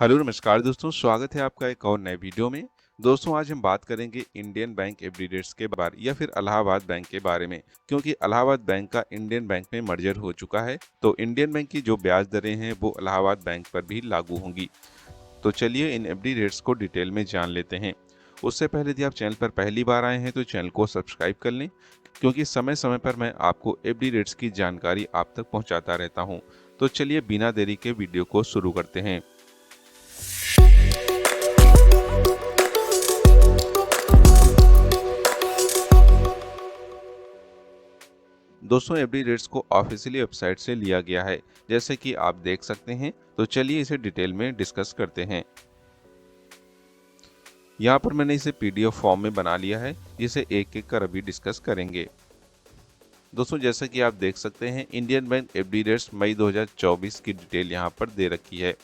Hello नमस्कार दोस्तों, स्वागत है आपका एक और नए वीडियो में। दोस्तों आज हम बात करेंगे इंडियन बैंक एफडी रेट्स के बारे या फिर इलाहाबाद बैंक के बारे में, क्योंकि इलाहाबाद बैंक का इंडियन बैंक में मर्जर हो चुका है। तो इंडियन बैंक की जो ब्याज दरें हैं वो इलाहाबाद बैंक पर भी लागू होंगी। तो चलिए इन एफडी रेट्स को डिटेल में जान लेते हैं। उससे पहले यदि आप चैनल पर पहली बार आए हैं तो चैनल को सब्सक्राइब कर लें, क्योंकि समय समय पर मैं आपको एफडी रेट्स की जानकारी आप तक पहुंचाता रहता हूं। तो चलिए बिना देरी के वीडियो को शुरू करते हैं। दोस्तों एफडी रेट्स को ऑफिशियली वेबसाइट से लिया गया है, जैसे कि आप देख सकते हैं। तो चलिए इसे डिटेल में डिस्कस करते हैं। यहाँ पर मैंने इसे पीडीएफ फॉर्म में बना लिया है, जिसे एक एक कर अभी डिस्कस करेंगे। दोस्तों जैसे कि आप देख सकते हैं, इंडियन बैंक एफडी रेट्स मई 2024 की डिटेल यहाँ पर दे रखी है।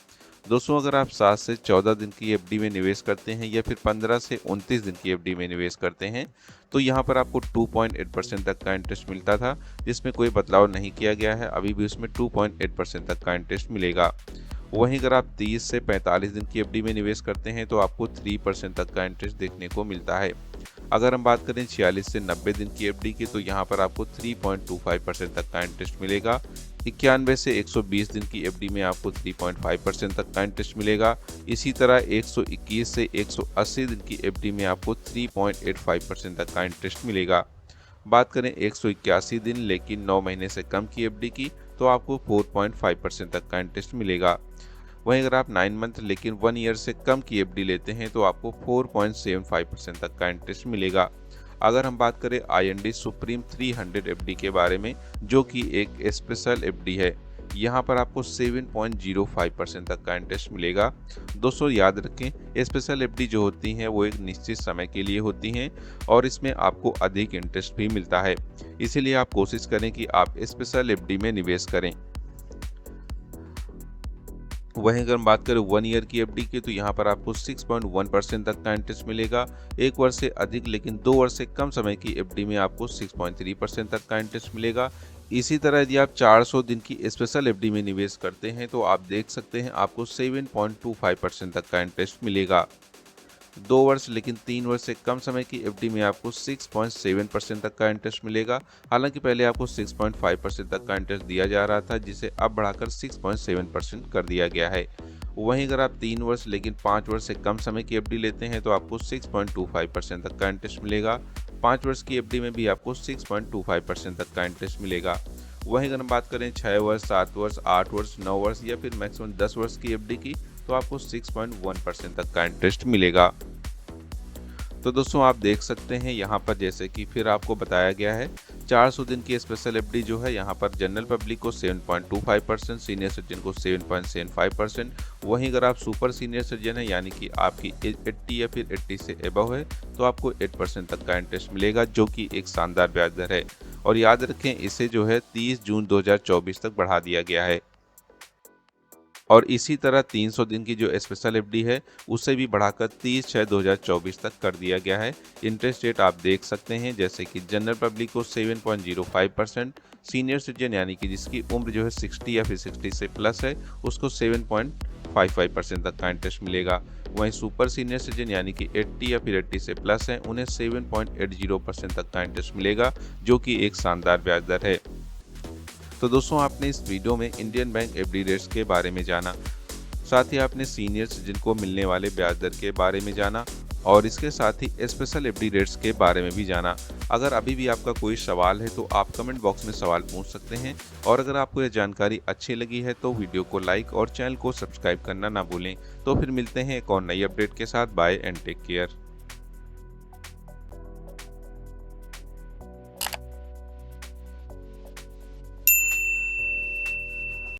दोस्तों अगर आप 7 से 14 दिन की एफडी में निवेश करते हैं या फिर 15 से 29 दिन की एफडी में निवेश करते हैं तो यहाँ पर आपको 2.8% तक का इंटरेस्ट मिलता था, जिसमें कोई बदलाव नहीं किया गया है। अभी भी उसमें 2.8% तक का इंटरेस्ट मिलेगा। वहीं अगर आप 30 से 45 दिन की एफडी में निवेश करते हैं तो आपको 3% तक का इंटरेस्ट देखने को मिलता है। अगर हम बात करें 46 से 90 दिन की एफडी की तो यहाँ पर आपको 3.25% तक का इंटरेस्ट मिलेगा। 91 से 120 दिन की एफडी में आपको 3.5% तक का इंटरेस्ट मिलेगा। इसी तरह 121 से 180 दिन की एफडी में आपको 3.85% तक का इंटरेस्ट मिलेगा। बात करें 181 दिन लेकिन 9 महीने से कम की एफडी की तो आपको 4.5% तक का इंटरेस्ट मिलेगा। वहीं अगर आप 9 मंथ लेकिन 1 ईयर से कम की एफडी लेते हैं तो आपको 4.75% तक का इंटरेस्ट मिलेगा। अगर हम बात करें आईएनडी सुप्रीम 300 एफडी के बारे में, जो कि एक स्पेशल एफडी है, यहाँ पर आपको 7.05% तक का इंटरेस्ट मिलेगा। दोस्तों याद रखें, स्पेशल एफडी जो होती हैं वो एक निश्चित समय के लिए होती हैं और इसमें आपको अधिक इंटरेस्ट भी मिलता है। इसीलिए आप कोशिश करें कि आप स्पेशल एफडी में निवेश करें। वहीं अगर हम बात करें 1 ईयर की एफडी की तो यहाँ पर आपको 6.1% तक का इंटरेस्ट मिलेगा। 1 वर्ष से अधिक लेकिन 2 वर्ष से कम समय की एफडी में आपको 6.3% तक का इंटरेस्ट मिलेगा। इसी तरह यदि आप 400 दिन की स्पेशल एफडी में निवेश करते हैं तो आप देख सकते हैं आपको 7.25% तक का इंटरेस्ट मिलेगा। 2 वर्ष लेकिन 3 वर्ष से कम समय की एफडी में आपको 6.7% तक का इंटरेस्ट मिलेगा। हालांकि पहले आपको 6.5% तक का इंटरेस्ट दिया जा रहा था, जिसे अब बढ़ाकर 6.7% कर दिया गया है। वहीं अगर आप 3 वर्ष लेकिन 5 वर्ष से कम समय की एफडी लेते हैं तो आपको 6.25% तक का इंटरेस्ट मिलेगा। 5 वर्ष की एफडी में भी आपको 6.25% तक का इंटरेस्ट मिलेगा। वहीं अगर हम बात करें 6 वर्ष, 7 वर्ष, 8 वर्ष, 9 वर्ष या फिर मैक्सिमम 10 वर्ष की एफडी की तो आपको 6.1% तक का इंटरेस्ट मिलेगा। तो दोस्तों आप देख सकते हैं यहाँ पर, जैसे कि फिर आपको बताया गया है, 400 दिन की स्पेशल एफडी जो है यहाँ पर जनरल पब्लिक को 7.25%, सीनियर सिटीजन को 7.75%। वहीं अगर आप सुपर सीनियर सिटीजन है यानी कि आपकी एज 80 या फिर 80 से एबव है तो आपको 8% तक का इंटरेस्ट मिलेगा, जो कि एक शानदार ब्याज दर है। और याद रखें, इसे जो है 30 जून 2024 तक बढ़ा दिया गया है। और इसी तरह 300 दिन की जो स्पेशल एफडी है उसे भी बढ़ाकर 30/6/2024 तक कर दिया गया है। इंटरेस्ट रेट आप देख सकते हैं, जैसे कि जनरल पब्लिक को 7.05%, सीनियर सिटीजन यानी कि जिसकी उम्र जो है 60 या फिर 60 से प्लस है उसको 7.55% तक का इंटरेस्ट मिलेगा। वहीं सुपर सीनियर सिटीजन यानी कि 80 या फिर 80 से प्लस है उन्हें 7.80% तक का इंटरेस्ट मिलेगा, जो कि एक शानदार ब्याज दर है। तो दोस्तों आपने इस वीडियो में इंडियन बैंक एफडी रेट्स के बारे में जाना, साथ ही आपने सीनियर सिटीजन को मिलने वाले ब्याज दर के बारे में जाना और इसके साथ ही स्पेशल एफडी रेट्स के बारे में भी जाना। अगर अभी भी आपका कोई सवाल है तो आप कमेंट बॉक्स में सवाल पूछ सकते हैं। और अगर आपको यह जानकारी अच्छी लगी है तो वीडियो को लाइक और चैनल को सब्सक्राइब करना ना भूलें। तो फिर मिलते हैं एक और नई अपडेट के साथ। Bye and take care.